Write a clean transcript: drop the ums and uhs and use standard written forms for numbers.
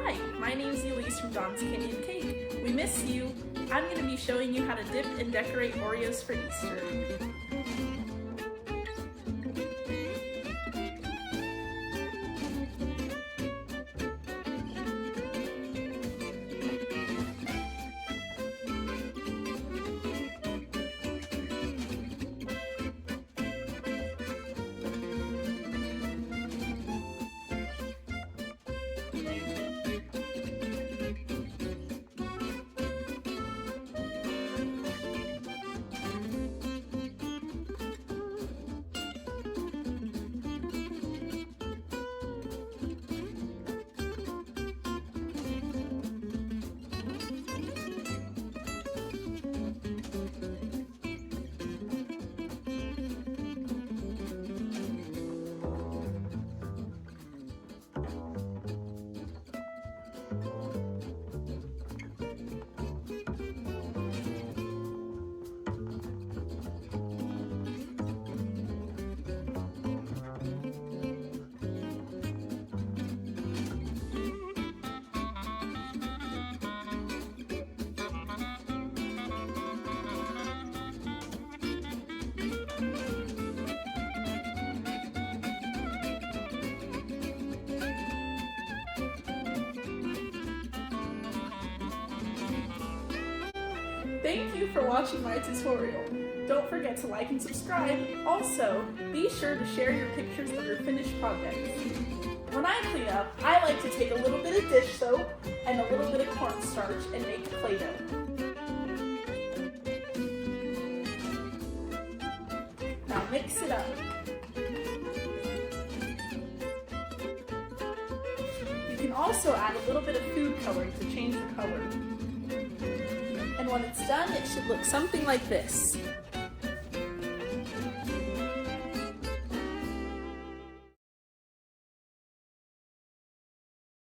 Hi, my name's Elise from Don's Candy and Cake. We miss you. I'm going to be showing you how to dip and decorate Oreos for Easter. Thank you for watching my tutorial. Don't forget to like and subscribe. Also, be sure to share your pictures of your finished projects. When I clean up, I like to take a little bit of dish soap and a little bit of cornstarch and make Play-Doh. Now mix it up. You can also add a little bit of food coloring to change the color. And when it's done, it should look something like this.